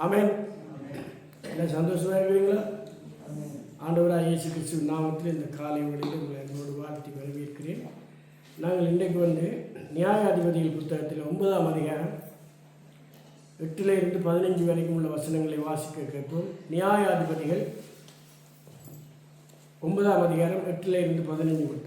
ஆமென். எல்லாம் சந்தோஷமாக இருக்கிறீங்களா? ஆண்டவராக இயேசு கிறிஸ்துவின் நாமத்தில் இந்த காலை வேளையில் உங்களை என்னோடு வாழ்த்தி வரவேற்கிறேன். நாங்கள் இன்றைக்கு நியாயாதிபதிகள் புத்தகத்தில் 9ஆம் அதிகாரம் 8 to 15 வரைக்கும் உள்ள வசனங்களை வாசிக்க கேட்போம். நியாயாதிபதிகள் 9ஆம் அதிகாரம் 8 to 15 மட்டும்.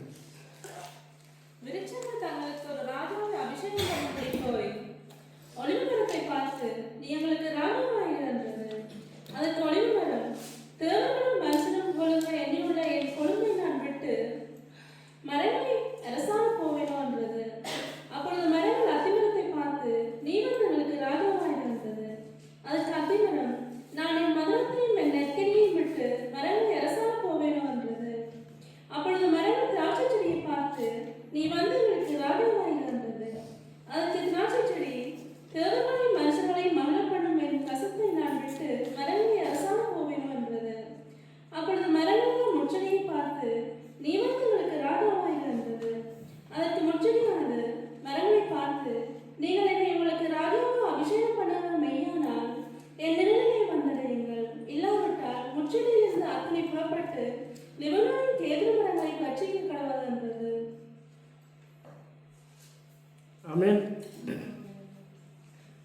ஆமென்.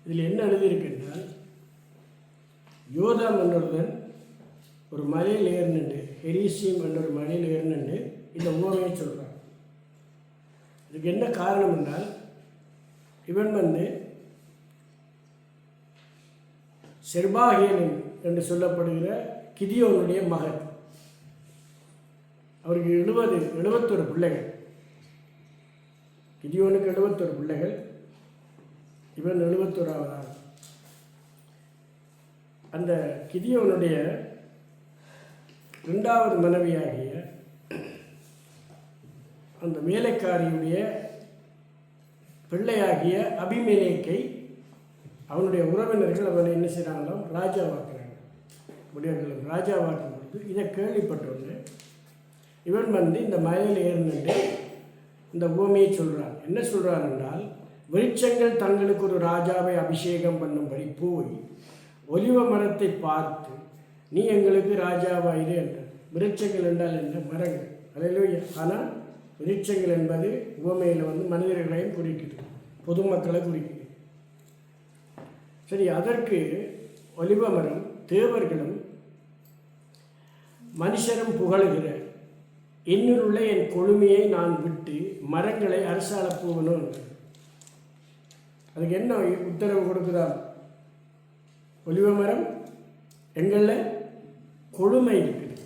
இதில் என்ன எழுதியிருக்கின்றால், யோதாம் என்றொருவன் ஒரு மலையில் ஏறினு, ஹெரிசியம் என்ற ஒரு மலையில் ஏறினு இந்த உவமையை சொல்கிறான். இதுக்கு என்ன காரணம் என்றால், இவன் செர்பாகேல் என்று சொல்லப்படுகிற கிதியோனுடைய மகன். அவருக்கு 71 பிள்ளைகள். கிதியோனுக்கு 71 பிள்ளைகள். இவன் 71ஆவதாக. அந்த கிதியோனுடைய 2வது மனைவியாகிய அந்த வேலைக்காரியுடைய பிள்ளையாகிய அபிமெலேக்கை அவனுடைய உறவினர்கள் அவனை என்ன செய்கிறாங்களாம், ராஜாவாக்குறாங்க. முடியவர்களும் ராஜாவாக்கும் பொழுது இதை கேள்விப்பட்டோன்னு இவன் இந்த மலையில் ஏறினு இந்த பூமியை சொல்கிறான். என்ன சொல்கிறான் என்றால், விருட்சங்கள் தங்களுக்கு ஒரு ராஜாவை அபிஷேகம் பண்ணும்படி போய் ஒலிவ மரத்தை பார்த்து நீ எங்களுக்கு ராஜாவாயிரு என்றார். விருட்சங்கள் என்றால் என்ன? மரங்கள். அல்லேலூயா. ஆனால் விருட்சங்கள் என்பது பூமியில் மனிதர்களையும் குறிக்குது, பொதுமக்களை குறிக்குது. சரி, அதற்கு ஒலிவ மரம் தேவர்களும் மனுஷரும் புகழுகிற என்னில் உள்ள என் கொழுமையை நான் விட்டு மரங்களை அரசாள போகணும். அதுக்கு என்ன உத்தரவு கொடுக்குதா? ஒலிவ மரம் எங்களில் கொழுமை இருக்குது,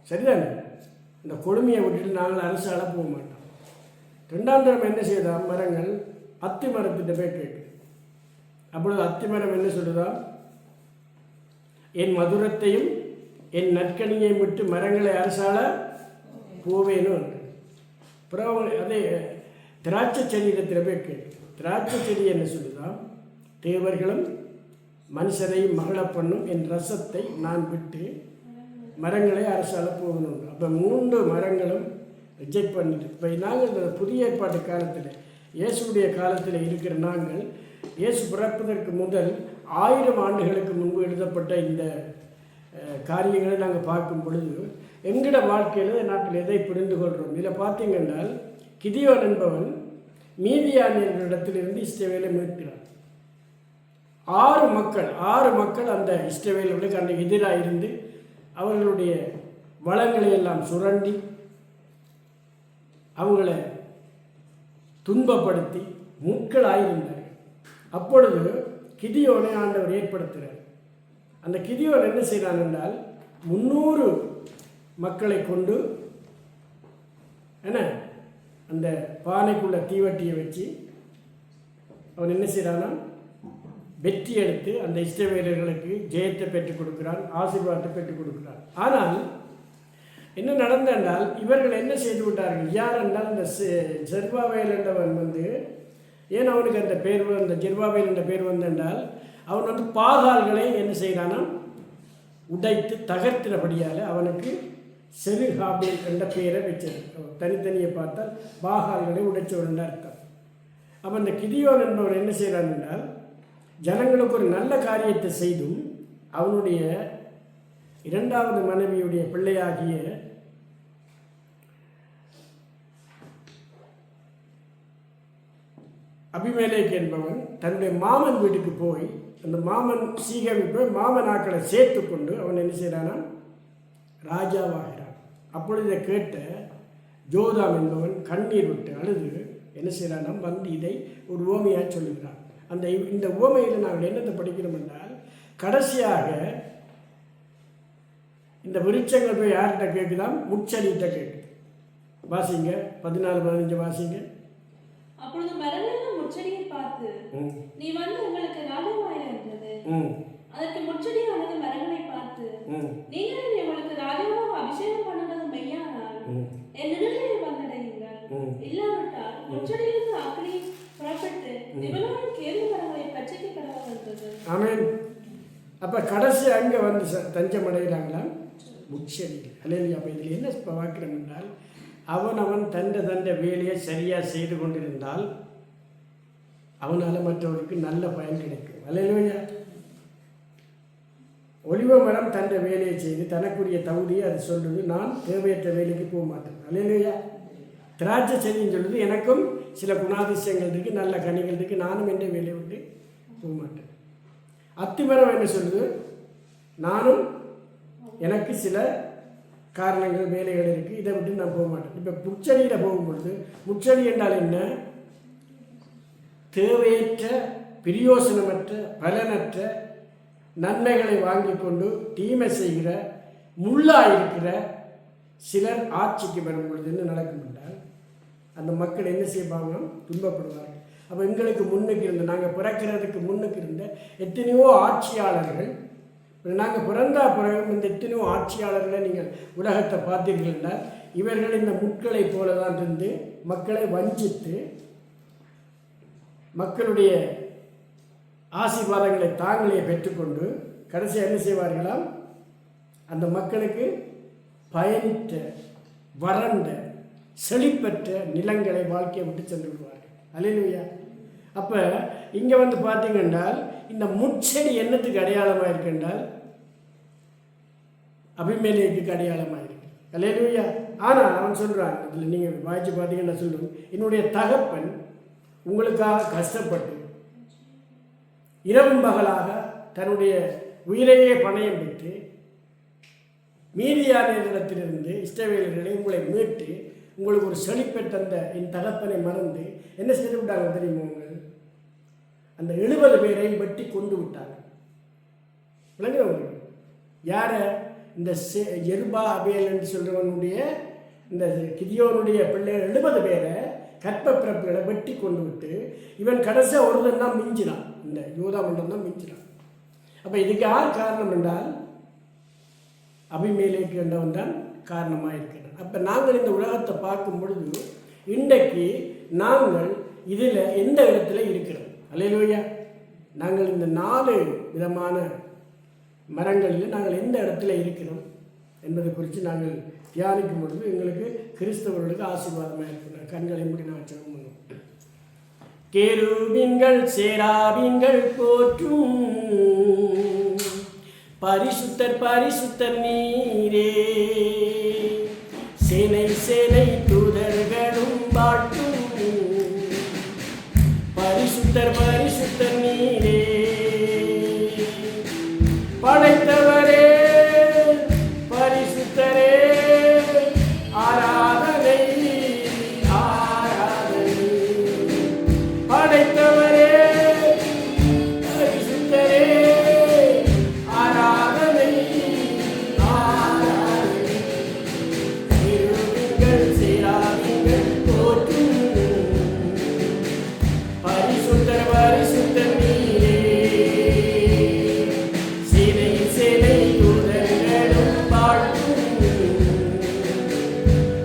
சரிதானே? இந்த கொழுமையை விட்டுட்டு நாங்கள் அரசாள போக மாட்டோம். 2ஆம் தரம் என்ன செய்தா? மரங்கள் அத்தி மரத்திட்ட போய் கேட்குது. அப்பொழுது அத்தி மரம் என்ன சொல்லுதா? என் மதுரத்தையும் என் நற்கனியையும் விட்டு மரங்களை அரசாள போவேணும். அப்புறம் அதே திராட்சை செடியிடத்தில் போய் கேட்கு. திராட்சை செடி என்ன சொல்லுதான்? தேவர்களும் மனுஷரையும் மகள பண்ணும் என் ரசத்தை நான் விட்டு மரங்களை அரசால போகணும். அப்போ 3 மரங்களும் ரிஜெக்ட் பண்ணிட்டு, இப்போ நாங்கள் இந்த புதிய ஏற்பாட்டு காலத்தில், இயேசுடைய காலத்தில் இருக்கிற நாங்கள், இயேசு பிறப்பதற்கு முதல் 1000 ஆண்டுகளுக்கு முன்பு எழுதப்பட்ட இந்த காரியங்களை நாங்கள் பார்க்கும் பொழுது எங்களோட வாழ்க்கையில் நாட்டில் எதை புரிந்து கொள்கிறோம். இதில் பார்த்தீங்கன்னா, கிதியோன் என்பவன் மீதியானியர்களிடத்திலிருந்து இஸ்ரவேலை மீட்கிறான். 6 மக்கள் அந்த இஸ்ரவேலுக்கு அந்த எதிராக இருந்து அவர்களுடைய வளங்களை எல்லாம் சுரண்டி அவங்கள துன்பப்படுத்தி முட்களாயிருந்தார்கள். அப்பொழுது கிதியோனை ஆண்டவர் ஏற்படுத்துகிறார். அந்த கிதியோன் என்ன செய்கிறான் என்றால், 300 மக்களை கொண்டு அந்த பானைக்குள்ள தீவட்டியை வச்சு அவன் என்ன செய்கிறான்னா, வெற்றி எடுத்து அந்த இஸ்ரவேலர்களுக்கு ஜெயத்தை பெற்றுக் கொடுக்கிறான், ஆசீர்வாதத்தை பெற்றுக் கொடுக்கிறான். ஆனால் என்ன நடந்தால், இவர்கள் என்ன செய்து விட்டார்கள்? யார் என்றால், இந்த ஜெர்பாபேல் என்றவன் ஏன் அவனுக்கு அந்த பேர், அந்த ஜெர்பாபேல் என்ற பேர் வந்தென்றால், அவன் பாகால்களை என்ன செய்கிறானா, உடைத்து தகர்த்தினபடியால் அவனுக்கு செருகாபேல் என்ற பெயரை வச்சது. தனித்தனியை பார்த்தால் பாகால்களை உடைச்சவன் அர்த்தம். அப்போ அந்த கிதியோன் என்பவர் என்ன செய்கிறான் என்றால், ஜனங்களுக்கு ஒரு நல்ல காரியத்தை செய்தும் அவனுடைய இரண்டாவது மனைவியுடைய பிள்ளையாகிய அபிமெலேக்கு என்பவன் தன்னுடைய மாமன் வீட்டுக்கு போய் அந்த மாமன் சீகேமை போய் மாமன் ஆக்களை சேர்த்து கொண்டு அவன் என்ன செய்கிறானா ராஜாவாகிறான். அப்பொழுது இதை கேட்ட ஜோதாம் என்பவன் கண்ணீர் விட்டு அழுது என்ன செய்கிறானா வந்து இதை ஒரு உவமையாக சொல்லுகிறான். இந்த உவமையில் நாங்கள் என்னத்தை படிக்கிறோம் என்றால், கடைசியாக இந்த விருட்சங்கள் போய் யார்கிட்ட கேட்குதான்? முச்சடிகிட்ட கேட்குது. வாசிங்க 14-15 வாசிங்க. அப்பொழுது மரமெல்லாம் முச்சடியை பார்த்து, நீ வந்து உங்களுக்கு ராஜாவாய் என்றது. அதற்கு முச்சடியானது மரங்களை பார்த்து, நீங்கள் உங்களுக்கு ராஜாவாக அபிஷேகம் பண்ணுவது மெய்யானால் என் நிழலை வந்தடையுங்கள், இல்லாவிட்டால் முச்சடியிலிருந்து அக்னி புறப்பட்டு திவனாவின் கேள்வி மரங்களை பச்சைக்கு கடவுள்ன்றது. ஆமென். அப்போ கடைசி அங்கே வந்து தஞ்சம் அடைகிறாங்களா? முச்சடி. அல்லேலூயா. அப்போ இதில் என்ன பார்க்கிறோம் என்றால், அவன் தண்ட வேலையை சரியாக செய்து கொண்டிருந்தால் அவனால் மற்றவருக்கு நல்ல பயன் கிடைக்கும். அல்லேலூயா. ஒலிவ மரம் தண்ட வேலையை செய்து தனக்குரிய தகுதியை அது சொல்லுது, நான் தேவையற்ற வேலைக்கு போக மாட்டேன். அல்லேலூயா. திராட்சை செடின்னு சொல்லுது, எனக்கும் சில குணாதிசயங்கள் இருக்குது, நல்ல கனிகள் இருக்குது, நானும் என்ற வேலையை விட்டு போக மாட்டேன். அத்திமரம் என்ன சொல்லுது, நானும் எனக்கு சில காரணங்கள் வேலைகள் இருக்குது, இதை விட்டு நான் போக மாட்டேன். இப்போ முச்சடியில் போகும்பொழுது, முச்சடி என்றால் என்ன? தேவையற்ற பிரயோசனமற்ற பலனற்ற நன்மைகளை வாங்கி கொண்டு தீமை செய்கிற முள்ளாக இருக்கிற சிலர் ஆட்சிக்கு வரும் பொழுது என்ன நடக்கும் என்றால், அந்த மக்கள் என்ன செய்வாங்க? துன்பப்படுவார்கள். அப்போ எங்களுக்கு முன்னுக்கு இருந்த, நாங்கள் பிறக்கிறதுக்கு முன்னுக்கு இருந்த எத்தனையோ ஆட்சியாளர்கள், நாங்கள் பிறந்தா பிறகு இந்த எத்தனையோ ஆட்சியாளர்களை நீங்கள் உலகத்தை பார்த்தீர்கள் என்றால், இவர்கள் இந்த முட்களை போல தான் இருந்து மக்களை வஞ்சித்து மக்களுடைய ஆசீர்வாதங்களை தாங்களே பெற்றுக்கொண்டு கடைசியாக என்ன செய்வார்களாம்? அந்த மக்களுக்கு பயனிட்ட வறண்ட செழிப்பற்ற நிலங்களை வாழ்க்கையை விட்டு சென்று விடுவார்கள். அல்லேலூயா. அப்போ இங்கே வந்து பார்த்தீங்கன்றால், இந்த முட்செடி என்னத்துக்கு அடையாளமாக இருக்கின்றால் அபிமெலேக்குக்கு அடையாளமாக இருக்கு. அல்லேலூயா. ஆனால் அவன் சொல்கிறான், இதில் நீங்கள் வாய்ச்சி பார்த்தீங்கன்னா சொல்லுவோம், என்னுடைய தகப்பன் உங்களுக்காக கஷ்டப்பட்டு இரவும் பகலாக தன்னுடைய உயிரையே பணயம் பெற்று மீதியான இடத்திலிருந்து இஸ்ரவேலர்களை உங்களை மீட்டு உங்களுக்கு ஒரு செழிப்பை தந்த என் தகப்பனை மறந்து என்ன செய்து விட்டாங்க தெரியுமா? அந்த 70 பேரையும் வெட்டி கொண்டு விட்டாங்க. விளங்குறவங்க யார? இந்த எருபாபேல் என்று சொல்றவனுடைய இந்த கிதியோனுடைய பிள்ளைகள் 70 பேரை கற்ப பிறப்புகளை வெட்டி கொண்டு விட்டு இவன் கடைசியாக ஒருவன் தான் மிஞ்சினான், இந்த யூதா மன்றம் தான் மிஞ்சினான். அப்போ இதுக்கு யார் காரணம் என்றால் அபிமெலேக்கு என்றவன் தான் காரணமாக இருக்கிறான். அப்போ நாங்கள் இந்த உலகத்தை பார்க்கும் பொழுது இன்றைக்கு நாங்கள் இதில் எந்த இடத்துல இருக்கிறோம்? அல்லேலூயா. நாங்கள் இந்த 4 விதமான மரங்களில் நாங்கள் எந்த இடத்துல இருக்கிறோம் என்பதை குறித்து நாங்கள் தியானிக்கும் பொழுது எங்களுக்கு கிறிஸ்தவர்களுக்கு ஆசீர்வாதமாக இருக்கிறோம். கண்களை மூடி நான் ஜெபம் பண்ணுவோம். கேருபீன்கள் சேராபீன்கள் போற்றும் பரிசுத்தர் பரிசுத்தர் நீரே, சேனை சேனை தூதர்களும் பாட்டும் பரிசுத்தர் பரிசுத்தர் நீரே, படைத்தவரே பரிசுத்தரே ஆராதனை ஆராதனை, படைத்தவரே பரிசுத்தரே ஆராதனை ஆராதனை, கேருபீன்கள் சேராபீன்கள் போற்றும் பரிசுத்தர் பரிசுத்தர் நீரே, சேனை சேனை தூதர்களும் பாட்டும்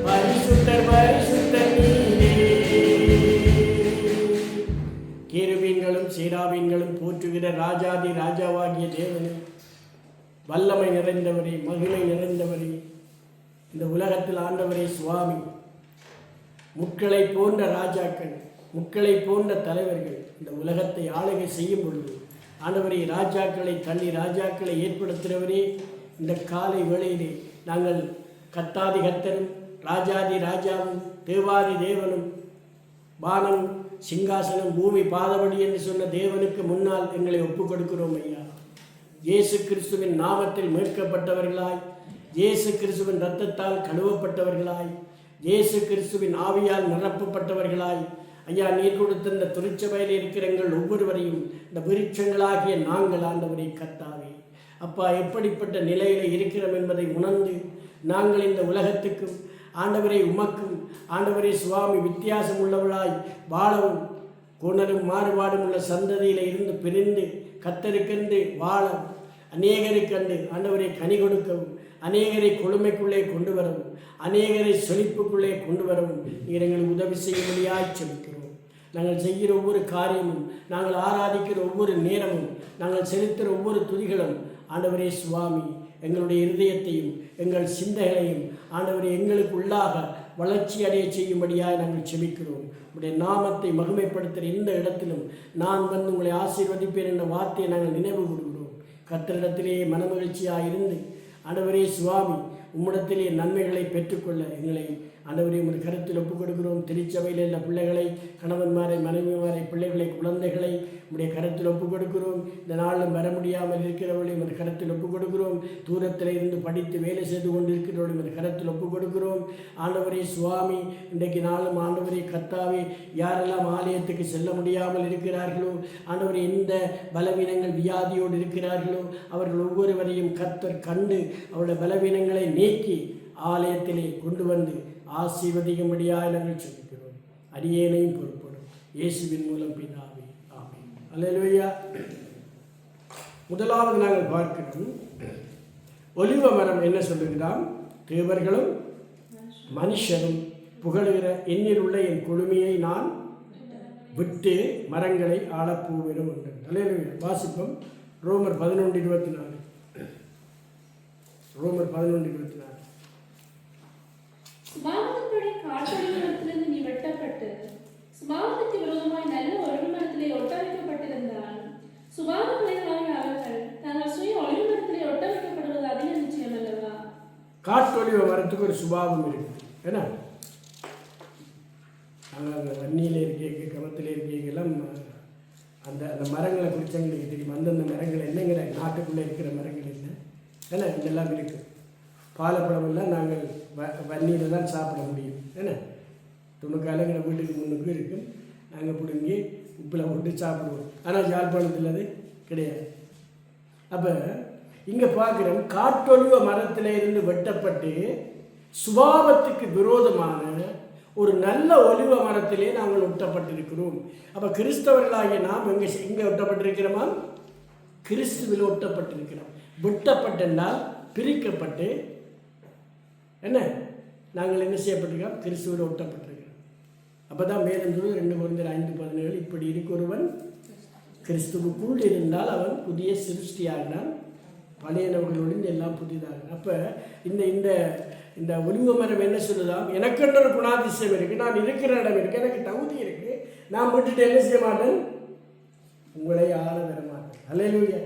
பரிசுத்தர் பரிசுத்தர் நீரே. கேருபீன்களும் சேராபீன்களும் போற்றுகிற ராஜாதி ராஜாவாகிய தேவனே, வல்லமை நிறைந்தவரே, மகிமை நிறைந்தவரே, இந்த உலகத்தில் ஆண்டவரே சுவாமி, முட்களை போன்ற ராஜாக்கள், முட்களை போன்ற தலைவர்கள் இந்த உலகத்தை ஆளுகை செய்யும் பொழுது ஆண்டவரே, ராஜாக்களை தள்ளி ராஜாக்களை ஏற்படுத்துகிறவரே, இந்த காலை வேளையிலே நாங்கள் கர்த்தாதி கர்த்தரும் ராஜாதி ராஜாவும் தேவாதி தேவனும் வானம் சிங்காசனம் பூமி பாதபடி என்று சொன்ன தேவனுக்கு முன்னால் எங்களை ஒப்புக் கொடுக்கிறோம் ஐயா. இயேசு கிறிஸ்துவின் நாமத்தில் மீட்கப்பட்டவர்களாய், இயேசு கிறிஸ்துவின் இரத்தத்தால் கழுவப்பட்டவர்களாய், இயேசு கிறிஸ்துவின் ஆவியால் நிரப்பப்பட்டவர்களாய் ஐயா, நீர் கொடுத்த இந்த திருச்சபையில் இருக்கிற எங்கள் ஒவ்வொருவரையும் இந்த விருட்சங்களாகிய நாங்கள் ஆண்டவரை கர்த்தாவே அப்பா எப்படிப்பட்ட நிலையில் இருக்கிறோம் என்பதை உணர்ந்து நாங்கள் இந்த உலகத்துக்கும் ஆண்டவரை உமக்கும் ஆண்டவரே சுவாமி வித்தியாசம் உள்ளவளாய் வாழவும் குணரும் மாறுபாடும் உள்ள சந்ததியில் இருந்து பிரிந்து கத்தருக்கென்று வாழ அநேகருக்கண்டு ஆண்டவரை கனி கொடுக்கவும் அநேகரை கொழுமைக்குள்ளே கொண்டு வரவும் அநேகரை செழிப்புக்குள்ளே கொண்டு வரவும் நீர் எங்களுக்கு உதவி செய்யும்படியாய் செபிக்கிறோம். நாங்கள் செய்கிற ஒவ்வொரு காரியமும், நாங்கள் ஆராதிக்கிற ஒவ்வொரு நேரமும், நாங்கள் செலுத்துகிற ஒவ்வொரு துதிகளும் ஆண்டவரே சுவாமி எங்களுடைய இருதயத்தையும் எங்கள் சிந்தைகளையும் ஆண்டவரை எங்களுக்கு உள்ளாக வளர்ச்சி அடைய செய்யும்படியாக நாங்கள் செபிக்கிறோம். உடைய நாமத்தை மகிமைப்படுத்துகிற இந்த இடத்திலும் நான் வந்து உங்களை ஆசீர்வதிப்பேன் என்ற வார்த்தையை நாங்கள் நினைவு கூறுகிறோம். கர்த்தரிடத்திலேயே மனமகிழ்ச்சியாக இருந்து ஆண்டவரே சுவாமி உம்மிடத்திலே நன்மைகளை பெற்றுக்கொள்ள எங்களை ஆண்டவரே உங்கள் கருத்தில் ஒப்புக் கொடுக்கிறோம். திருச்சபையில் உள்ள பிள்ளைகளை, கணவன்மாரை, மனைவிமாரை, பிள்ளைகளை, குழந்தைகளை உடைய கருத்தில் ஒப்புக் கொடுக்கிறோம். இந்த நாளில் வர முடியாமல் இருக்கிறவர்களையும் அந்த கருத்தில் ஒப்புக் கொடுக்கிறோம். தூரத்தில் இருந்து படித்து வேலை செய்து கொண்டு இருக்கிறவர்களையும் அந்த கருத்தில் ஒப்புக் கொடுக்கிறோம். ஆண்டவரே சுவாமி இன்றைக்கு நாளும் ஆண்டவரே கர்த்தாவே யாரெல்லாம் ஆலயத்துக்கு செல்ல முடியாமல் இருக்கிறார்களோ, ஆண்டவரே எந்த பலவீனங்கள் வியாதியோடு இருக்கிறார்களோ அவர்கள் ஒவ்வொருவரையும் கர்த்தர் கண்டு அவருடைய பலவீனங்களை நீக்கி ஆலயத்திலே கொண்டு வந்து ஆசீர்வதிக்கும்படியாக நாங்கள் சொல்லிக்கிறோம். அடியேனையும் பொறுப்படும் இயேசுவின் மூலம் பிதாவே, ஆமென். அல்லேலூயா. முதலாவது நாங்கள் பார்க்கிறோம், ஒலிவ மரம் என்ன சொல்லுகிறான்? தேவர்களும் மனுஷரும் புகழுகிற எண்ணில் உள்ள என் கொழுமையை நான் விட்டு மரங்களை ஆளப்போவேனும் என்று. அல்லேலூயா. வாசிப்போம். ரோமர் 11:24. ரோமர் 11:24. சுபாவத்தின்படி காட்டொலிவனத்திலிருந்து நீ வெட்டப்பட்டு சுபாவத்துக்கு விரோதமாய் நல்ல ஒளிவு மரத்திலே ஒட்ட வைக்கப்பட்டிருந்தால் சுபாவ பிள்ளைகளாகிய அவர்கள் தாங்கள் சுய ஒளிவு மரத்திலே ஒட்ட வைக்கப்படுவது அதிக நிச்சயம் அல்லவா? காட்டொலிவ மரத்துக்கு ஒரு சுபாவம் இருக்குது. ஏன்னா அந்த வன்னியில் இருக்க கமத்தில் இருக்கையெல்லாம் அந்த அந்த மரங்களை குறித்து எங்களுக்கு தெரியும். அந்தந்த மரங்கள் என்னங்கிற நாட்டுக்குள்ளே இருக்கிற மரங்கள் என்ன ஏன்னா இதெல்லாம் இருக்குது. பாலப்பழமெல்லாம் நாங்கள் வன்னியில் தான் சாப்பிட முடியும். ஏன்னா துணுக்காலங்கிற வீட்டுக்கு முன்னுக்கு இருக்குது. நாங்கள் பிடுங்கி உப்பில் போட்டு சாப்பிடுவோம். ஆனால் யாழ்ப்பாணத்தில் அது கிடையாது. அப்போ இங்கே பார்க்குறோம், காட்டொலிவ மரத்தில் இருந்து வெட்டப்பட்டு சுபாவத்துக்கு விரோதமான ஒரு நல்ல ஒலிவ மரத்திலே நாங்கள் ஒட்டப்பட்டிருக்கிறோம். அப்போ கிறிஸ்தவர்களாகிய நாம் எங்கே ஒட்டப்பட்டிருக்கிறோமா? கிறிஸ்துவில் ஒட்டப்பட்டிருக்கிறோம். வெட்டப்பட்டென்றால் பிரிக்கப்பட்டு என்ன நாங்கள் என்ன செய்யப்பட்டிருக்கோம்? கிறிஸ்துவில் ஒட்டப்பட்டிருக்கிறோம். அப்போ தான் வேதம் 2 Corinthians 5:17 இப்படி இருக்கிறவன் கிறிஸ்துவுக்குள் இருந்தால் அவன் புதிய சிருஷ்டியாகினான், பழையனவர்களோடு எல்லாம் புதிதாக. அப்போ இந்த இந்த இந்த ஒலிவ மரம் என்ன சொல்லுதான்? எனக்கென்ற ஒரு குணாதிசயம் இருக்குது, நான் இருக்கிற இடம் இருக்குது, எனக்கு தகுதி இருக்குது, நான் விட்டுட்டு என்ன செய்ய மாட்டேன்? உங்களை ஆள வர மாட்டேன். அல்லேலூயா.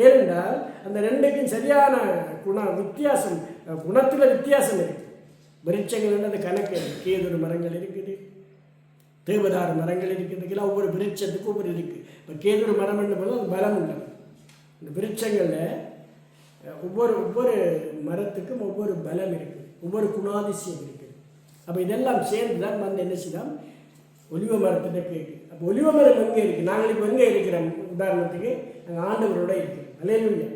ஏனென்றால் அந்த ரெண்டுக்கும் சரியான வித்தியாசம், குணத்தில் வித்தியாசம் இருக்குது. விருட்சங்கள் அந்த கணக்கு இருக்குது. கேதுரு மரங்கள் இருக்குது, தேவதார மரங்கள் இருக்கிறதுக்கெல்லாம் ஒவ்வொரு விருட்சத்துக்கும் ஒவ்வொரு இருக்குது. இப்போ கேதுரு மரம் என்ன பண்ணால் அது பலம் உள்ளது. இந்த விருட்சங்களில் ஒவ்வொரு மரத்துக்கும் ஒவ்வொரு பலம் இருக்குது, ஒவ்வொரு குணாதிசயம் இருக்குது. அப்போ இதெல்லாம் சேர்ந்து தான் வந்து என்ன செய்யலாம்? ஒலிவ மரத்திட்ட கேட்குது. அப்போ ஒலிவ மரம் எங்கே இருக்குது? நாங்கள் இப்போ எங்கே இருக்கிறோம்? உதாரணத்துக்கு நாங்கள் ஆண்டவரோட இருக்கிறோம். அல்லேலூயா.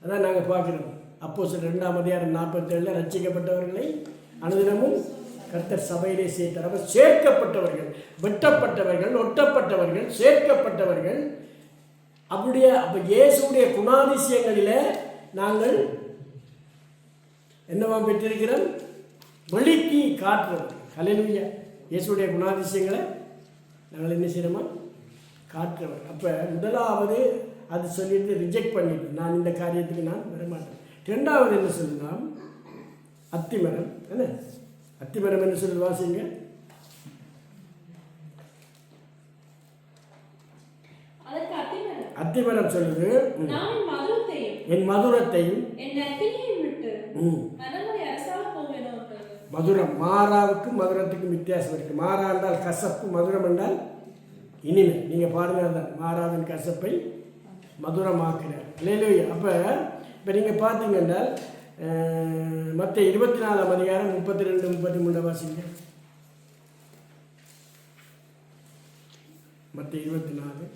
அதான் நாங்கள் பார்க்குறோம். அப்போஸ்தலர் 2:47 ரட்சிக்கப்பட்டவர்களை அனுதினமும் கர்த்தர் சபையிலே சேர்த்தார். அப்போ சேர்க்கப்பட்டவர்கள், வெட்டப்பட்டவர்கள், ஒட்டப்பட்டவர்கள், சேர்க்கப்பட்டவர்கள். அப்படியே அப்போ இயேசுடைய குணாதிசயங்களில் நாங்கள் என்னவா பெற்றிருக்கிறோம்? வெளிக்கு காட்டுறது. அல்லேலூயா. இயேசுடைய குணாதிசயங்களை நாங்கள் என்ன செய்யணுமா? காட்டுறவர். அப்போ முதலாவது அது சொல்லிட்டு ரிஜெக்ட் பண்ணிட்டு நான் இந்த காரியத்துக்கு நான் வரமாட்டேன். 2வது என்ன சொல்லுதான்? அத்திமரம். என்ன அத்திமரம் என்ன சொல்லு? வாசிங்க. அத்திமரம் சொல்லுது, நான் என் மதுரத்தையும் என் நற்கனியையும் விட்டு மரங்களை அரசாள போவேனோ. மதுரம், மாறாவுக்கும் மதுரத்துக்கும் வித்தியாசம் இருக்கு. மாறா என்றால் கசப்பு, மதுரம் என்றால் இனிமை. நீங்கள் பாருங்க, தான் மாறாவின் கசப்பை மதுரமாக்குறார். இல்லையா? அப்போ இப்போ நீங்கள் பார்த்தீங்க என்றால் மத்திய 24ஆம் அதிகாரம் 32, 33 வாசிங்க. மத்திய 24.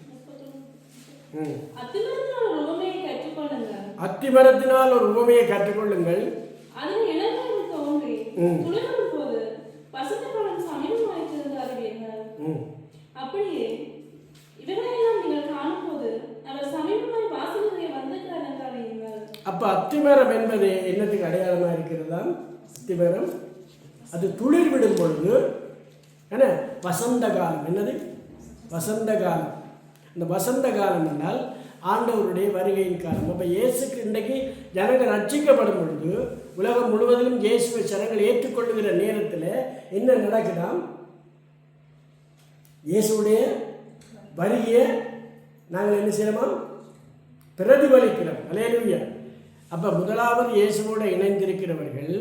அத்திமரத்தினால் ஒரு உவமையை கற்றுக்கொள்ளுங்கள். அப்படியே இவரையெல்லாம் நீங்கள் காணும்போது அவர் சமீபமாய் வாசலுடைய வந்திருக்கிறார் என்றால் அப்ப அத்திமரம் என்பது என்னத்துக்கு அடையாளமா இருக்கிறதா? அத்திமரம் அது துளிர் விடும் பொழுது என்ன வசந்த காலம். என்னது வசந்த காலம்? இந்த வசந்த காலம் என்றால் ஆண்டவருடைய வருகையின் காலம். அப்போ இயேசுக்கு இன்றைக்கு ஜனங்கள் ரட்சிக்கப்படும் பொழுது உலகம் முழுவதிலும் இயேசுவை ஜனங்கள் ஏற்றுக்கொள்ளுகிற நேரத்தில் என்ன நடக்குதாம்? இயேசுடைய வருகையை நாங்கள் என்ன செய்யணுமா? பிரதிபலிக்கிறோம். அல்லேலூயா. அப்போ முதலாவது இயேசுவோடு இணைந்திருக்கிறவர்கள்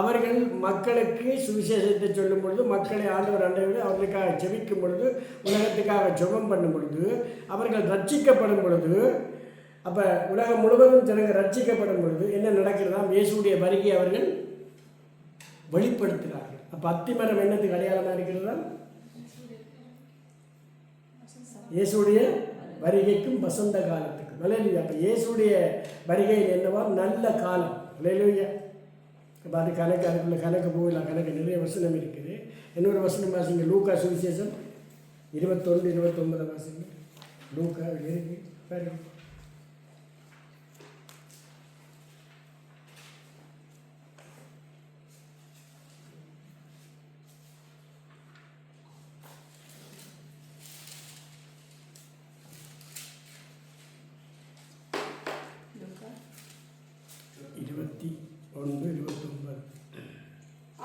அவர்கள் மக்களுக்கு சுவிசேஷத்தை சொல்லும் பொழுது, மக்களை ஆண்டவர் ஆண்டவர் அவர்களுக்காக ஜெபிக்கும் பொழுது, உலகத்துக்காக ஜெபம் பண்ணும் பொழுது, அவர்கள் ரட்சிக்கப்படும் பொழுது, அப்போ உலகம் முழுவதும் ஜனங்கள் ரட்சிக்கப்படும் பொழுது என்ன நடக்கிறதா? இயேசுடைய வருகையை அவர்கள் வெளிப்படுத்துகிறார்கள். அப்போ அத்திமரம் என்னத்துக்கு அடையாளமாக இருக்கிறதா? இயேசுடைய வருகைக்கும் வசந்த காலத்துக்கும். அல்லேலூயா. அப்போ இயேசுடைய வருகையில் என்னவா? நல்ல காலம். அல்லேலூயா. இப்போ அது கணக்கு, அதுக்குள்ள கணக்கு போகலாம். கணக்கு நிறைய வசனம் இருக்குது. இன்னொரு வசனம் வாசிங்க, லூக்கா சுவிசேஷம் 21, 29 வாசிங்க. லூக்கா இருக்கு பாருங்க.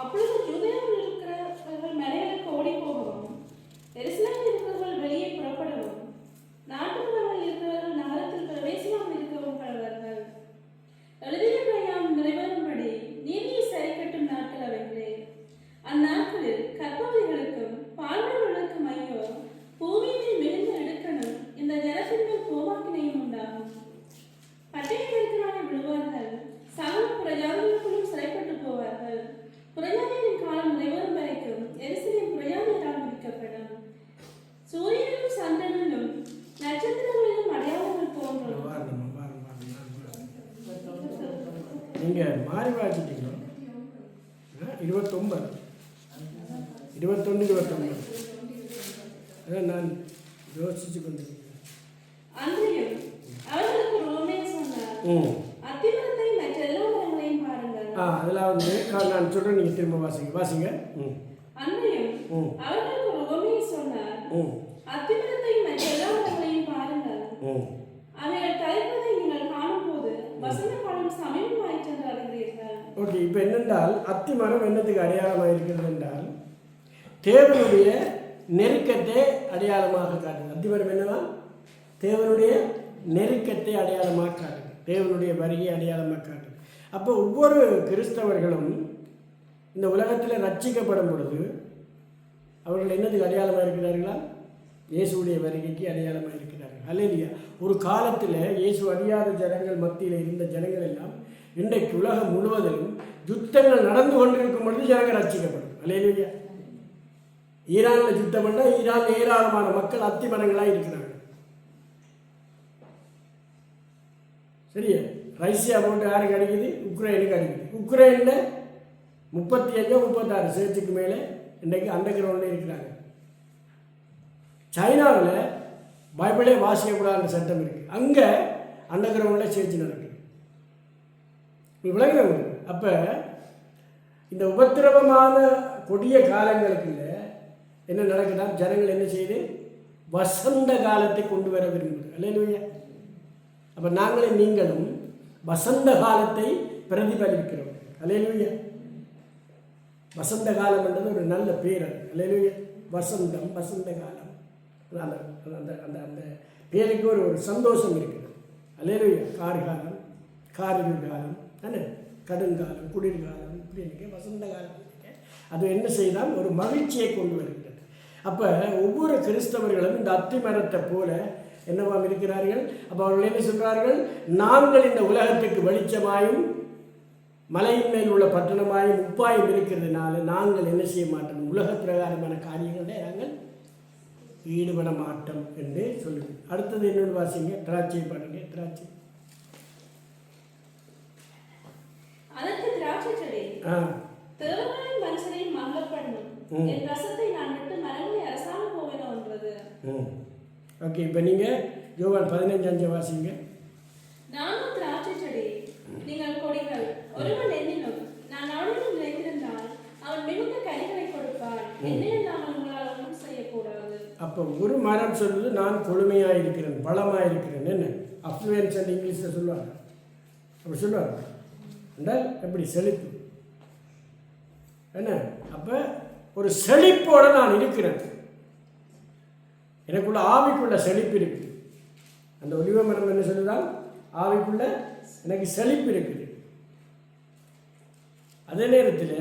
அப்பொழுது யூதேயாவில் இருக்கிறவர்கள் மலைகளுக்கு ஓடி போகவும், எருசலேமில் இருக்கிறவர்கள் வெளியே புறப்படவும், நாட்டுப்புறங்களில் இருக்கிறவர்கள் நகரத்தில் பிரவேசமாகவும் இருக்கவும் கடவர்கள். எழுதியிருக்கிற யாம் நிறைவேறும்படி நீதியை சரி கட்டும் நாட்கள் அவைகளே. அந்நாட்களில் கற்பவதிகளுக்கும் பால்வர்களுக்கும் ஐயோ, பூமியில் மிகுந்த இடுக்கணும், இந்த ஜனத்தின் மேல் கோபாக்கினையும் உண்டாகும். பட்டயத்திற்கான விழுவார்கள், சகல புறஜாதிகளுக்குள்ளும் சிறைப்பட்டு போவார்கள். புறஜாதியின் காலம் நிறைவேறும் வரைக்கும் எருசலேம் புறஜாதியரால் முடிக்கப்படும். சூரியனிலும் சந்திரனிலும் நட்சத்திரங்களிலும் அடையாளங்கள் தோன்றும். நீங்க மாறி வாசிட்டீங்க. 29, 21, 29 அதான் நான் யோசிச்சு கொண்டிருக்கேன். அன்றையும் அவர்களுக்கு ஒரு உவமையை சொன்னார். அத்திமரத்தை மற்ற எல்லா மரங்களையும் பாருங்கள். அதெல்லாம் வந்து நான் சொல்றேன், நீங்க திரும்ப வாசிங்க. அன்றையும் அவர்களுக்கு ஒரு உவமையை சொன்னார். அத்திமரத்தை மற்ற எல்லா மரங்களையும் பாருங்கள். அவைகள் தழைப்பதை நீங்கள் காணும்போது வசந்த காலம் சமீபமாயிற்று என்று அறிகிறீர்கள். ஓகே. இப்போ என்னென்றால் அத்திமரம் என்னத்துக்கு அடையாளமாக இருக்கிறது என்றால் தேவனுடைய நெருக்கத்தை அடையாளமாக காட்டுது. அத்திமரம் என்னவா? தேவனுடைய நெருக்கத்தை அடையாளமாக காட்டுது. தேவனுடைய வருகையை அடையாளமாக காட்டுது. அப்போ ஒவ்வொரு கிறிஸ்தவர்களும் இந்த உலகத்தில் ரட்சிக்கப்படும் பொழுது அவர்கள் என்னதுக்கு அடையாளமாக இருக்கிறார்களா? இயேசுடைய வருகைக்கு அடையாளமாக இருக்கிறார்கள். அல்லேலூயா. ஒரு காலத்தில் இயேசு அறியாத ஜனங்கள் மத்தியில் இருந்த ஜனங்கள் எல்லாம் இன்றைக்கு உலகம் முழுவதிலும் யுத்தங்கள் நடந்து கொண்டிருக்கும் பொழுது ஜனங்கள் ரட்சிக்கப்படும். அல்லேலூயா. ஈரானில் யுத்தம் பண்ணால் ஈரானில் ஏராளமான மக்கள் அத்திமரங்களாக இருக்கிறார்கள். சரியா? ரஷ்யா போட்டு யாருக்கு அடிக்குது? உக்ரைனுக்கு அடிக்குது. உக்ரைனில் 35, 36 சேர்த்துக்கு மேலே இன்றைக்கு அண்டர் கிரவுண்டில் இருக்கிறாங்க. சைனாவில் பைபிளே வாசிக்கக்கூடாதுன்ற சட்டம் இருக்குது. அங்கே அண்டர் கிரவுண்டில் சேர்த்து நடக்குது. விளங்குறவங்க. அப்போ இந்த உபத்திரவமான கொடிய காலங்களுக்கு என்ன நடக்குதா? ஜனங்கள் என்ன செய்யுது? வசந்த காலத்தை கொண்டு வர விரும்புது. அல்லேலூயா. அப்போ நாங்களும் நீங்களும் வசந்த காலத்தை பிரதிபலிக்கிறோம். அல்லேலூயா. வசந்த காலம் என்றது ஒரு நல்ல பேர். அல்லேலூயா. வசந்தம், வசந்த காலம். அந்த அந்த அந்த அந்த பேருக்கு ஒரு சந்தோஷம் இருக்குது. அல்லேலூயா. கார்காலம், காரிருள் காலம், என்ன கடுங்காலம், குளிர்காலம், இப்படி இருக்கு, வசந்த காலம் இருக்கு. அது என்ன செய்தால் ஒரு மகிழ்ச்சியை கொண்டு வருகிறது. அப்போ ஒவ்வொரு கிறிஸ்தவர்களும் இந்த அத்தி மரத்தை போல என்னவாம் இருக்கிறார்கள். அப்போ அவர்கள் என்ன சொல்கிறார்கள், நாங்கள் இந்த உலகத்துக்கு வெளிச்சமாயும் மலையின் மேல் உள்ள பட்டணமாயும் உப்பாயும் இருக்கிறதுனால நாங்கள் என்ன செய்ய மாட்டோம், உலக பிரகாரமான காரியங்களே நாங்கள் ஈடுபட மாட்டோம் என்று சொல்லுது. அடுத்தது என்னோட வாசிங்க, திராட்சை பாருங்க. திராட்சை அதற்கு திராட்சை செடி தேவனாய் மனுஷனை மங்கள பண்ணும், என் ரசத்தை நான் விட்டு மரங்களை அரசாண போவேனோன்றது. ஓகே, இப்போ நீங்கள் யோவான் 15:5 வாசிங்க. நானும் திராட்சை செடி, நீங்கள் கொடிகள். ஒருவன் என்னிலும் நான் அவனிலும் நிலைத்திருந்தால் அவன் மிகுந்த கனிகளை கொடுப்பான். என்னையும் நாங்கள் உங்களால் ஒன்றும் செய்யக்கூடாது. அப்போ ஒரு மரம் சொல்லுது, நான் கொழுமையாக இருக்கிறேன், பலமாக இருக்கிறேன். என்ன அஃப்ளூயன்ஸ் அண்ட் இங்கிலீஷில் சொல்லுவாங்க, அப்படி சொல்லுவாங்க என்றால் எப்படி செழிப்பு என்ன. அப்போ ஒரு செழிப்போடு நான் இருக்கிறேன், எனக்குள்ள ஆவிக்குள்ள செழிப்பு இருக்குது. அந்த ஒலிவ மரம் என்ன சொல்லுதான், ஆவிக்குள்ள எனக்கு செழிப்பு இருக்குது. அதே நேரத்தில்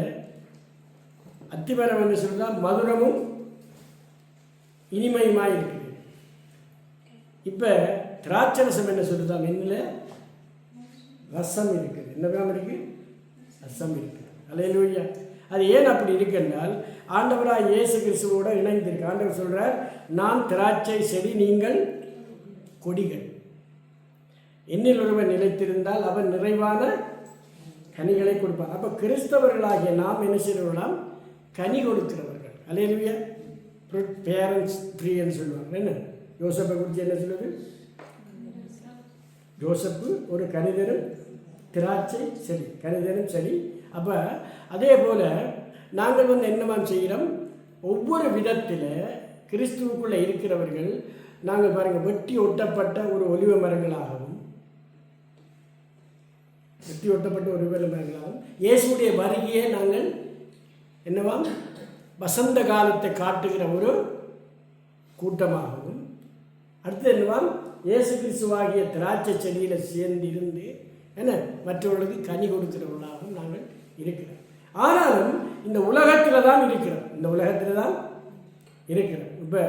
அத்திமரம் என்ன சொல்லுதான், மதுரமும் இனிமையுமாய் இருக்குது. இப்போ திராட்சரசம் என்ன சொல்லுதான், என்னில் ரசம் இருக்குது. என்னதான் இருக்குது, ரசம் இருக்குது. அல்லேலூயா. அது ஏன் அப்படி இருக்குன்னால் ஆண்டவராக இயேசு கிறிஸ்துவோட இணைந்திருக்கு. ஆண்டவர் சொல்கிறார், நான் திராட்சை செடி, நீங்கள் கொடிகள். என்னில் ஒருவன் நிலைத்திருந்தால் அவன் நிறைவான கனிகளை கொடுப்பான். அப்போ கிறிஸ்தவர்களாகிய நாம் என்ன செய்கிறவர்களாம், கனி கொடுக்கிறவர்கள். அல்லேலூயா. பேரண்ட்ஸ் ட்ரீன்னு சொல்லுவாங்க. என்ன யோசப்பை குறித்து என்ன சொல்லுது, யோசப்பு ஒரு கனிதரும் திராட்சை செடி, கனிதரும் செடி. அப்போ அதே போல் நாங்கள் என்னவாம் செய்கிறோம், ஒவ்வொரு விதத்தில் கிறிஸ்துவுக்குள்ளே இருக்கிறவர்கள் நாங்கள் பாருங்கள், வெட்டி ஒட்டப்பட்ட ஒரு ஒலிவ மரங்களாகவும், வெட்டி ஒட்டப்பட்ட ஒரு ஒலிவ மரங்களாகவும், இயேசுடைய வருகையை நாங்கள் என்னவாம் வசந்த காலத்தை காட்டுகிற ஒரு கூட்டமாகவும், அடுத்து என்னவாம் இயேசு கிறிஸ்துவாகிய திராட்சை செடியில் சேர்ந்து இருந்து என்ன மற்றவர்களுக்கு கனி கொடுக்கிறவர்களாகவும் நாங்கள் இருக்கிறோம். ஆனாலும் இந்த உலகத்தில் தான் இருக்கிறோம், இந்த உலகத்தில் தான் இருக்கிறோம். இப்போ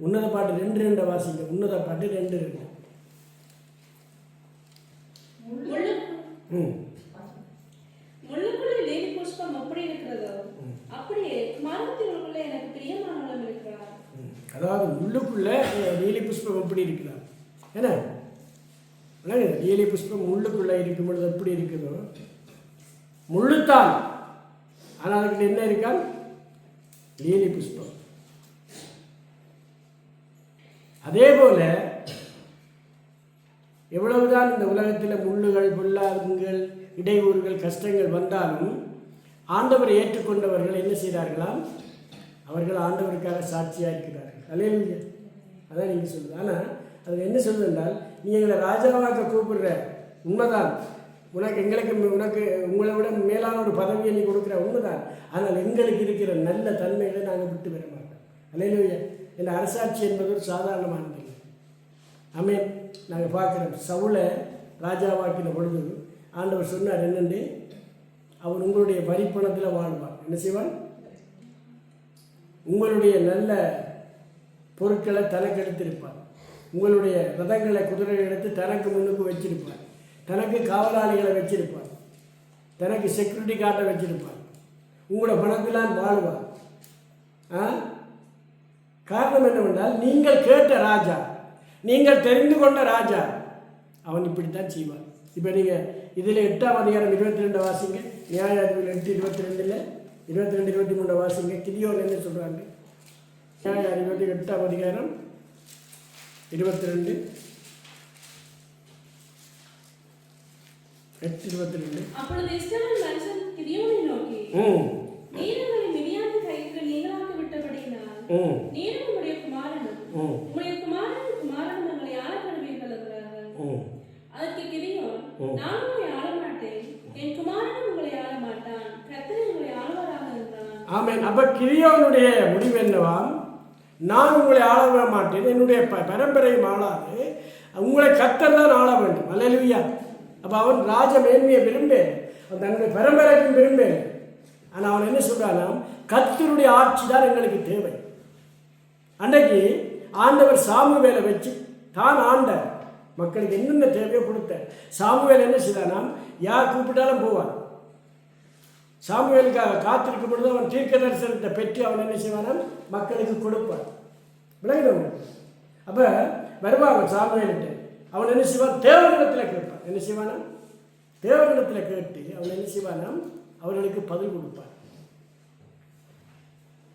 உன்னத பாட்டு 2:2 வாசிங்க. உன்னத பாட்டு 2:2. முள்ளுக்குள்ளே லீலி புஷ்பம் எப்படி இருக்கிறதோ அப்படியே குமாரத்தினுக்குள்ளே எனக்கு பிரியமானவளும் இருக்கிறார். அதாவது முள்ளுக்குள்ளே லீலி புஷ்பம் எப்படி இருக்கிறார். என்ன லீலி புஷ்பம் முள்ளுக்குள்ளே இருக்கும் பொழுது எப்படி இருக்குதோ, முள்ளுத்தான், ஆனால் அதுக்கு என்ன இருக்கால் லீலி புஷ்பம். அதே போல எவ்வளவுதான் இந்த உலகத்தில் முள்ளுகள், பொல்லாங்குகள், இடையூறுகள், கஷ்டங்கள் வந்தாலும் ஆண்டவரை ஏற்றுக்கொண்டவர்கள் என்ன செய்கிறார்களாம், அவர்கள் ஆண்டவருக்காக சாட்சியாக இருக்கிறார்கள். அல்லேலூயா. அதான் நீங்கள் சொல்லுது. ஆனால் அது என்ன சொல்லுதுன்றால், நீ எங்களை ராஜாவாக கூப்பிடுற உண்மைதான், உங்களை விட மேலான ஒரு பதவியை நீ கொடுக்குற உண்மைதான். ஆனால் எங்களுக்கு இருக்கிற நல்ல தன்மைகளை நாங்கள் விட்டு பெற மாட்டோம். அல்லேலூயா. இந்த அரசாட்சி என்பது ஒரு சாதாரணமானது இல்லை. ஆமென். நாங்கள் பார்க்குறோம், சவுலை ராஜாவாக்கின பொழுது ஆண்டவர் சொன்னார் என்னென்று, அவன் உங்களுடைய வரிப்பணத்தில் வாழ்வான். என்ன செய்வான், உங்களுடைய நல்ல பொருட்களை தனக்கு எடுத்திருப்பான், உங்களுடைய ரதங்களை, குதிரைகளை எடுத்து தனக்கு முன்னுக்கு வச்சிருப்பான், தனக்கு காவலாளிகளை வச்சிருப்பான், தனக்கு செக்யூரிட்டி கார்டை வச்சிருப்பான், உங்களோட பணத்திலாம் வாழ்வான். காரணம் என்னவென்றால், நீங்கள் கேட்ட ராஜா, நீங்கள் தெரிந்து கொண்ட ராஜா, அவன் இப்படித்தான் செய்வான். இப்போ நீங்கள் இதில் 8ஆம் அதிகாரம் 22 வாசிங்க. நியாயாதிபதிகள் 8:22, 22-23 வாசிங்க. கிதியோன் என்ன சொல்கிறாங்க, நியாயாதிபதிகள் 8ஆம் அதிகாரம் 22, 8:22. அப்பொழுது இஸ்ரவேல் மனுஷன் கிதியோனை நோக்கி, நீர் எங்களை மிதியாமின் கைக்கு நீங்களாக்கி விட்டபடியினால் நீரும் உம்முடைய குமாரனும் எங்களை ஆளப்படுவீர்கள் என்றார்கள். அதற்கு கிதியோன், நான் உங்களை ஆளமாட்டேன், என் குமாரனும் உங்களை ஆளமாட்டான், கர்த்தர் உங்களை ஆளுவாராக என்றான். ஆமென். அப்ப கிதியோனுடைய முடிவு என்னவாம், நான் உங்களை ஆள மாட்டேன், என்னுடைய பரம்பரையும் ஆளாது, உங்களை கர்த்தர் தான் ஆள வேண்டும். அல்லேலூயா. அப்போ அவன் ராஜ மேன்மையை விரும்பேன், அவன் தன்னுடைய பரம்பரைக்கும் விரும்பேன். ஆனால் அவன் என்ன சொல்றானா, கர்த்தருடைய ஆட்சி தான் எங்களுக்கு தேவை. அன்றைக்கு ஆண்டவர் சாமுவேலை வச்சு தான் ஆண்டார், மக்களுக்கு என்னென்ன தேவையோ கொடுத்தார். சாமுவேல் என்ன செய்தானா, யார் கூப்பிட்டாலும் போவான். சாமுவேலுக்காக காத்திருக்கும் பொழுது அவன் தீர்க்க தரிசனத்தை பெற்று அவன் என்ன செய்வான், மக்களுக்கு கொடுப்பான். விளங்குதவங்க. அப்போ வருவாங்க சாமுவேல்கிட்ட, அவன் என்ன செய்வான், தேவனிடத்தில் கேட்பான். என்ன செய்வானா, தேவனிடத்தில் கேட்டு அவன் என்ன செய்வானா, அவர்களுக்கு பதில் கொடுப்பான்.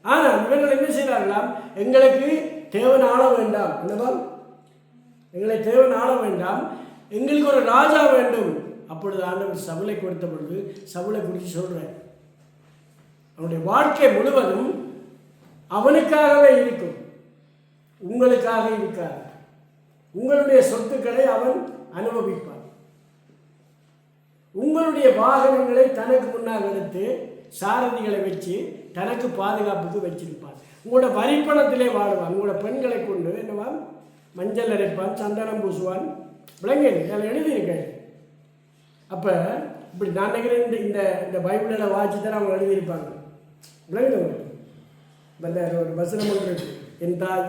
ஆனால் இவர்கள் என்ன செய்கிறார்களாம், எங்களுக்கு தேவன் ஆள வேண்டாம், என்னவா, எங்களை தேவன் ஆள வேண்டாம், எங்களுக்கு ஒரு ராஜா வேண்டும். அப்பொழுது ஆண்டவர் சவுலை கொடுத்த பொழுது சவுலை குறித்து சொல்கிறேன், அவனுடைய வாழ்க்கை முழுவதும் அவனுக்காகவே இருக்கும், உங்களுக்காக இருக்காது. உங்களுடைய சொத்துக்களை அவன் அனுபவிப்பான். உங்களுடைய வாகனங்களை தனக்கு முன்னால் எடுத்து சாரதிகளை வச்சு தனக்கு பாதுகாப்புக்கு வச்சிருப்பான். உங்களோட வரிப்பணத்திலே வாழ்வான். உங்களோட பெண்களை கொண்டு என்னவா, மஞ்சள் அரைப்பான், சந்தனம் பூசுவான். விளங்கு, அதில் எழுதியிருக்கேன். அப்போ இப்படி நான் நினைக்கிறேன், இந்த இந்த பைபிளில் வாட்சி தான் அவங்க எழுதியிருப்பாங்க. விளங்குது. இந்த ஒரு வசனம் ஒன்று இருக்கு, என் தாய்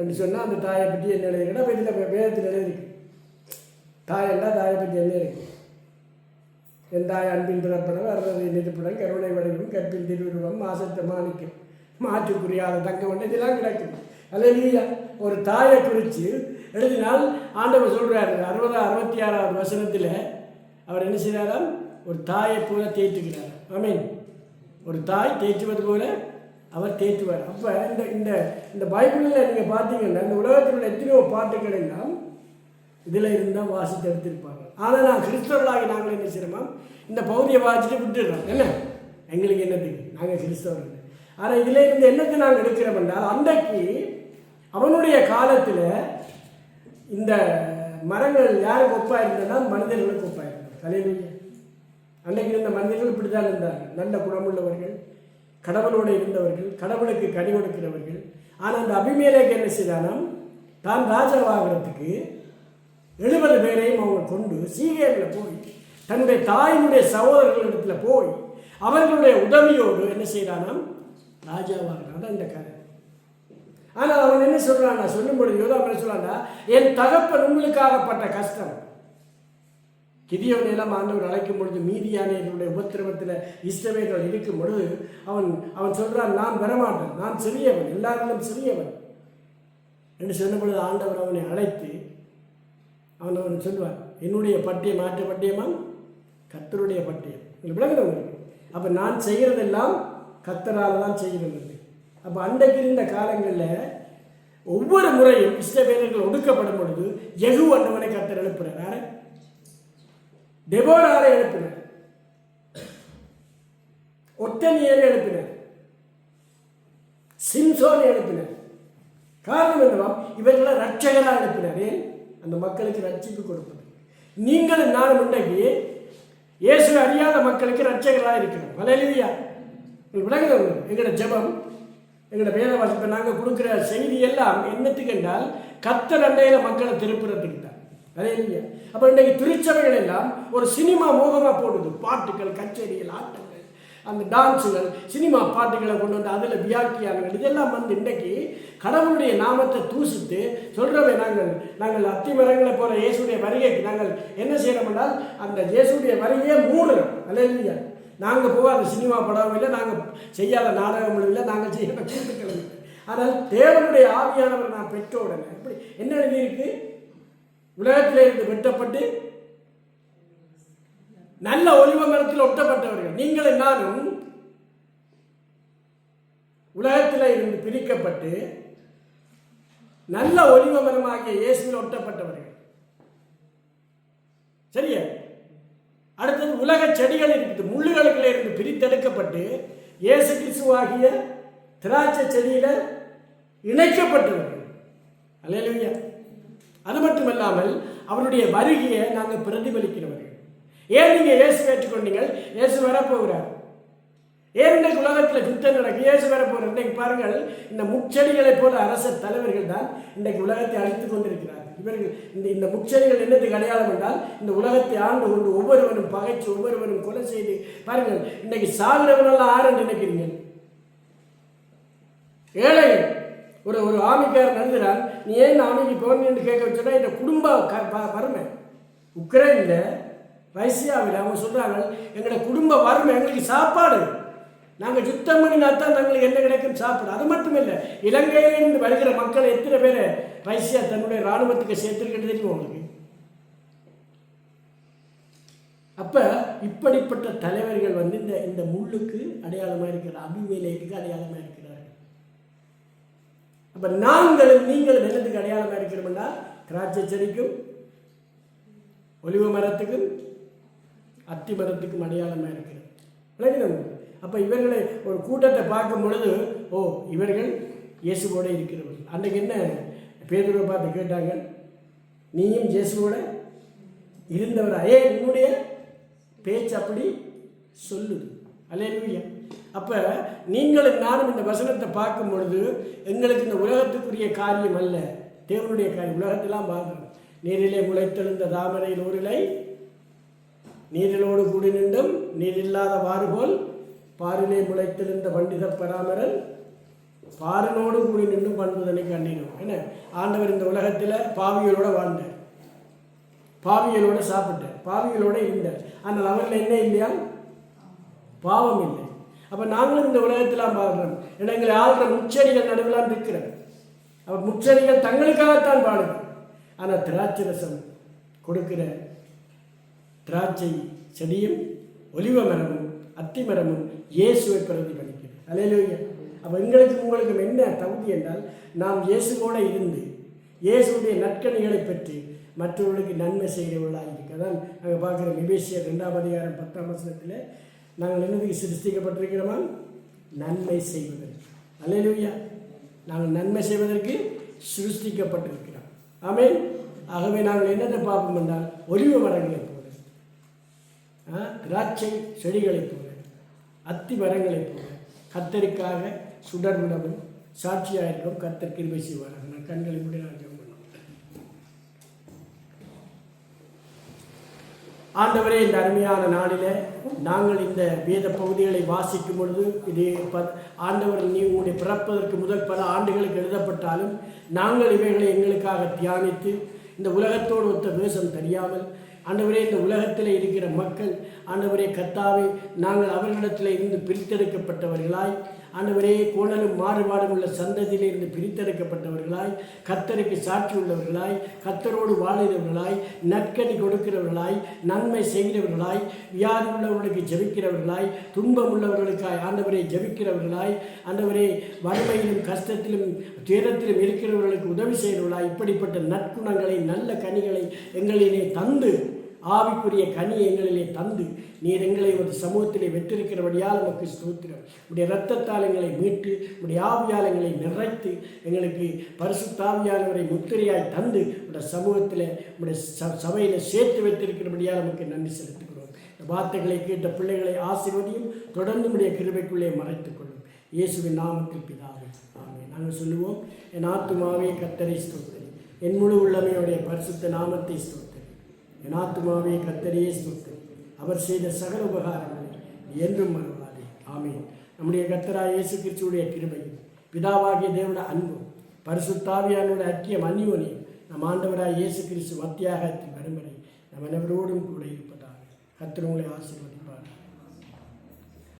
என்று சொன்னால் அந்த தாயை பற்றி என்ன எழுதிருக்குன்னா, இப்போ இதில் வேதத்தில் எழுதியிருக்கு. தாயண்டா தாயை பற்றி என்ன இருக்கு, என் தாய் அன்பின் பிறப்படம், அறுபது நிறுப்படம், கருணை வடிவம், கற்பின் திருவுருவம், மாசத்த மாணிக்கம், மாற்றுக்குரியாத தங்கம், இதெல்லாம் கிடக்குது. அல்லேலூயா. ஒரு தாயை குறித்து எழுதினால் ஆண்டவர் சொல்கிறார், 66 வசனத்தில் அவர் என்ன செய்கிறாராம், ஒரு தாயை போல தேற்றுகிறார். ஆமீன். ஒரு தாய் தேற்றுவது போல அவர் தேற்றுவார். அப்போ இந்த இந்த இந்த பைபிளில் நீங்கள் பார்த்தீங்கன்னா, இந்த உலகத்தில் உள்ள எத்தனையோ பாட்டுகள் எல்லாம் இதில் இருந்தால் வாசித்து எடுத்திருப்பாங்க. ஆனால் நான் கிறிஸ்தவர்களாகி நாங்கள் என்ன செய்கிறோமா, இந்த பகுதியை வாசிட்டு விட்டுடுறோம். என்ன எங்களுக்கு என்னத்துக்கு, நாங்கள் கிறிஸ்தவர்கள். ஆனால் இதில் இருந்து என்னத்தை நாங்கள் எடுக்கிறோம் என்றால், அன்றைக்கு அவனுடைய காலத்தில் இந்த மரங்கள் யாருக்கு ஒப்பாக இருந்ததுன்னா மனிதர்களுக்கு ஒப்பாக இருந்தது. அல்லேலூயா. அன்றைக்கு இருந்த மனிதர்கள் இப்படி தான் இருந்தார்கள், நல்ல குணமுள்ளவர்கள், கடவுளோடு இருந்தவர்கள், கடவுளுக்கு கனி கொடுக்கிறவர்கள். ஆனால் அந்த அபிமேலேக்கு என்ன செய்தாலும், தான் ராஜாவாகிறதுக்கு 70 பேரையும் அவங்க கொண்டு சீகேமில் போய் தன்னுடைய தாயினுடைய சகோதரர்களிடத்தில் போய் அவர்களுடைய உதவியோடு என்ன செய்கிறானாம், ராஜாவாகிறான். இந்த கதை. ஆனால் அவன் என்ன சொல்கிறான், சொல்லும் பொழுது அவன் என்ன சொல்கிறான்டா, என் தகப்பன் உங்களுக்காகப்பட்ட கஷ்டம். கிதியோன் எல்லாம் ஆண்டவர் அழைக்கும் பொழுது மீதியானியர்களுடைய உபத்திரவத்தில் இஸ்ரவேலர்கள் இருக்கும் பொழுது அவன் சொல்கிறான், நான் வரமாட்டேன், நான் சிறியவன், எல்லாரிலும் சிறியவன் என்று சொன்ன பொழுது ஆண்டவர் அவனை அழைத்து அவன் சொல்வார், என்னுடைய பட்டியம் மாற்ற பட்டியமா, கர்த்தருடைய பட்டியம். விளங்குறவங்களுக்கு. அப்போ நான் செய்கிறதெல்லாம் கர்த்தரால் தான் செய்கிறது. அப்போ அன்றைக்கு இருந்த காலங்களில் ஒவ்வொரு முறையும் இஸ்ரவேலர்கள் ஒடுக்கப்படும் பொழுது யெகூ அந்தவனை கர்த்தர் எழுப்புறார், தெபோராவை எழுப்பினார், ஒட்டனியரை எழுப்பினார், சிம்சோனை எழுப்பினார். காரணம் என்னவா, இவர்களை ரட்சகராக எழுப்பினார். ஏன்? அந்த மக்களுக்கு ரட்சிப்பு கொடுப்பது. நீங்களும் நானும் இன்றைக்கு இயேசு அறியாத மக்களுக்கு ரட்சகராக இருக்கிறோம். அல்லேலூயா. விளங்குறவங்க. எங்களோட ஜெபம், எங்களோட வேத வாசிப்பை நாங்கள் கொடுக்குற செய்தி எல்லாம் என்னத்துக்கு என்றால் கர்த்தர் அண்டையில் மக்களை திருப்புறத்துக்கு தான். அல்லேலூயா. அப்போ இன்றைக்கு திருச்சபைகள் எல்லாம் ஒரு சினிமா மோகமாக போடுது. பாட்டுகள், கச்சேரிகள், ஆட்டங்கள், அந்த டான்ஸுகள், சினிமா பாட்டுகளை கொண்டு வந்து அதில் வியாக்கியானங்கள் இதெல்லாம் வந்து இன்றைக்கு கடவுளுடைய நாமத்தை தூசித்து சொல்கிறவை. நாங்கள் அத்திமரங்களை போல இயேசுடைய வருகைக்கு நாங்கள் என்ன செய்கிறோம் என்றால் அந்த இயேசுடைய வருகையை மூடுறோம். அல்லேலூயா. நாங்கள் போகாத சினிமா படம் இல்லை, நாங்கள் செய்யாத நாடகம் இல்லை, நாங்கள் செய்யாத கூட்டுக்கள் இல்லை. ஆனால் தேவனுடைய ஆவியானவர் நான் பெற்ற உடனே இப்படி என்ன எழுதியிருக்கு, உலகத்தில் இருந்து வெட்டப்பட்டு நல்ல ஒலிவ மரத்தில் ஒட்டப்பட்டவர்கள் நீங்களும் நானும் உலகத்தில் இருந்து பிரிக்கப்பட்டு நல்ல ஒலிவ மரமாகிய இயேசுவில் ஒட்டப்பட்டவர்கள். சரியா? அடுத்தது உலக செடிகள் இருக்குது, முள்ளுகளுக்குள்ள இருந்து பிரித்தெடுக்கப்பட்டு இயேசு கிறிஸ்துவாகிய திராட்சை செடியில இணைக்கப்பட்டவர்கள். அல்லேலூயா. அது மட்டுமல்லாமல் அவருடைய வருகையை நாங்கள் பிரதிபலிக்கிறவர்கள். ஏன் நீங்கள் இயேசு ஏற்றுக்கொண்டீங்கள்? இயேசு வரப்போகிறார். ஏன் இன்றைக்கு உலகத்தில் யுத்தம் நடக்கு? இயேசு வரப்போகிற இன்றைக்கு பாருங்கள், இந்த முச்செடிகளை போல அரச தலைவர்கள் தான் இன்றைக்கு உலகத்தை அழித்துக் கொண்டிருக்கிறார்கள். இவர்கள் இந்த முச்செடிகள் என்னதுக்கு அடையாளம் என்றால், இந்த உலகத்தை ஆண்டு கொண்டு ஒவ்வொருவரும் பகைச்சு ஒவ்வொருவரும் கொலை செய்து பாருங்கள். இன்றைக்கு சாகிறவனெல்லாம் ஆறு நினைக்கிறீங்க? ஏழைகள். ஒரு ஆமிக்காரன் எழுதுகிறான், நீ ஏன் ஆமிக்கு போறேன்னு கேட்க வச்சோன்னா இந்த குடும்ப வறுமை. உக்ரைனில் ரஷ்யாவில் அவங்க சொல்கிறாங்க, எங்களோட குடும்ப வறுமை, எங்களுக்கு சாப்பாடு, நாங்கள் யுத்தம் பண்ணினா தான் எங்களுக்கு என்ன கிடைக்கும் சாப்பாடு. அது மட்டும் இல்லை, இலங்கையிலிருந்து வருகிற மக்கள் எத்தனை பேரை ரஷ்யா தன்னுடைய இராணுவத்துக்கு சேர்த்துருக்கிறது தெரியும் உங்களுக்கு. அப்போ இப்படிப்பட்ட தலைவர்கள் இந்த முள்ளுக்கு அடையாளமாக இருக்கிறார், அபிமேலேக்கு அடையாளமாக இருக்கிறார்கள். அப்போ நாங்களும் நீங்களும் என்னத்துக்கு அடையாளமாக இருக்கிறோம்னா, திராட்சை செடிக்கும் ஒலிவ மரத்துக்கும் அத்தி மரத்துக்கும் அடையாளமாக இருக்கிறது. அப்போ இவர்களை ஒரு கூட்டத்தை பார்க்கும் பொழுது, ஓ இவர்கள் இயேசுவோட இருக்கிறவர்கள். அன்றைக்கு என்ன பேதுருவை பார்த்து கேட்டாங்க, நீயும் இயேசுவோட இருந்தவரா? உன்னுடைய பேச்சு அப்படி சொல்லுது. அல்லேலூயா. அப்போ நீங்களும் நானும் இந்த வசனத்தை பார்க்கும் பொழுது, எங்களுக்கு இந்த உலகத்துக்குரிய காரியம் அல்ல, தேவனுடைய காரியம். உலகத்தெல்லாம் பார்க்கணும். நீரிலே முளைத்தெழுந்த தாமரையில் ஒரு இலை, நீரிலோடு கூடி நின்றும் நீரில்லாத வாறுபோல் பாரிலே முளைத்தெழுந்த பண்டித பராமரன் பாரினோடு கூடி நின்றும் பண்புதனை கண்டினோம். என்ன, ஆண்டவர் இந்த உலகத்தில் பாவிகளோட வாழ்ந்தார், பாவிகளோட சாப்பிட்டார், பாவிகளோட இருந்தார். ஆனால் அவர்கள் என்ன இல்லையா? பாவம் இல்லை. அப்போ நாங்களும் இந்த உலகத்தில் பாடுறோம். ஏன்னா எங்களை ஆள்ற முச்செடிகள் நடுவிலான் இருக்கிறோம். அப்போ முச்செடிகள் தங்களுக்காகத்தான் பாடுது. ஆனால் திராட்சை ரசம் கொடுக்கிற திராட்சை செடியும் ஒலிவ மரமும் அத்தி மரமும் இயேசுவை பிரதிபலிக்கிறது. அல்லேலூயா. அப்போ எங்களுக்கும் உங்களுக்கும் என்ன தகுதி என்றால், நாம் இயேசுவோடு இருந்து இயேசுடைய நற்கனிகளை பெற்று மற்றவர்களுக்கு நன்மை செய்கிறவர்களாக இருக்கு. அதான் நாங்கள் பார்க்குற எபேசியர் 2:10 நாங்கள் என்னதுக்கு சிருஷ்டிக்கப்பட்டிருக்கிறோமா? நன்மை செய்வதற்கு. அல்லேலூயா. நாங்கள் நன்மை செய்வதற்கு சிருஷ்டிக்கப்பட்டிருக்கிறோம். ஆமென். ஆகவே நாங்கள் என்னென்ன பார்ப்போம் என்றால், ஒலிவ மரங்களைப் போல, திராட்சை செடிகளைப் போல, அத்தி மரங்களைப் போல கர்த்தருக்காக சுடர் விடவும் சாட்சியாக இருக்கும். கர்த்தர் கிருபை செய்வார்கள். நான் கண்களை மூடி நான் ஜெபம் பண்ணுவேன். ஆண்டவரே, இந்த அருமையான நாளில் நாங்கள் இந்த வேத பகுதிகளை வாசிக்கும் பொழுது, இது ஆண்டவர் நீ உங்களுடைய பிறப்பதற்கு முதல் பல ஆண்டுகளுக்கு எழுதப்பட்டாலும் நாங்கள் இவைகளை எங்களுக்காக தியானித்து இந்த உலகத்தோடு ஒத்த வேஷம் தெரியாமல், ஆண்டவரே இந்த உலகத்தில் இருக்கிற மக்கள், ஆண்டவரே கர்த்தாவே, நாங்கள் அவர்களிடத்தில் இருந்து பிரித்தெடுக்கப்பட்டவர்களாய், ஆண்டவரே கோணலும் மாறுபாடும் உள்ள சந்ததியில் இருந்து பிரித்தெடுக்கப்பட்டவர்களாய், கர்த்தருக்கு சாட்சி உள்ளவர்களாய், கர்த்தரோடு வாழ்கிறவர்களாய், நற்கனி கொடுக்கிறவர்களாய், நன்மை செய்கிறவர்களாய், வியாதி உள்ளவர்களுக்கு ஜெபிக்கிறவர்களாய், துன்பம் உள்ளவர்களுக்காய் ஆண்டவரை ஜெபிக்கிறவர்களாய், ஆண்டவரே வறுமையிலும் கஷ்டத்திலும் துயரத்திலும் இருக்கிறவர்களுக்கு உதவி செய்கிறவர்களாய், இப்படிப்பட்ட நற்குணங்களை நல்ல கனிகளை எங்களிலே தந்து, ஆவிக்குரிய கனியை எங்களிலே தந்து, நீர் எங்களை ஒரு சமூகத்திலே வெற்றிருக்கிறபடியால் நமக்கு ஸ்தோத்திரம். உடைய இரத்தத்தால் எங்களை மீட்டு, உடைய ஆவியால் எங்களை நிறைத்து, எங்களுக்கு பரிசுத்தாவியானவரை முத்திரையாய் தந்து உடைய சமூகத்தில் உடைய சபையில் சேர்த்து வைத்திருக்கிறபடியால் நமக்கு நன்றி செலுத்துகிறோம். இந்த வார்த்தைகளை கேட்ட பிள்ளைகளை ஆசீர்வதியும், தொடர்ந்து உடைய கிருபைக்குள்ளே மறைத்துக் கொள்ளும். இயேசுவின் நாமத்தில் பிதாவே, ஆமென். நாங்கள் சொல்லுவோம், என் ஆத்துமாவே கர்த்தரை ஸ்தோத்திரி, என் முழு உள்ளமையுடைய பரிசுத்த நாமத்தை ஸ்தோத்திரி. என் ஆத்துமாவே கர்த்தரையே ஸ்தோத்திரி, அவர் செய்த சகல உபகாரங்களை என்றும் மறவாதே. ஆமென். நம்முடைய கர்த்தராகிய இயேசு கிறிஸ்துவுடைய கிருபையும், பிதாவாகிய தேவனுடைய அன்பும், பரிசுத்தாவியானுடைய ஐக்கியம் அந்யோன்யம் நம் ஆண்டவராகிய இயேசு கிறிஸ்து மத்தியாகத்தில் வரும் வரை நம் அனைவரோடும் கூட இருப்பதாக. கர்த்தர் உங்களை ஆசீர்வதிப்பார்.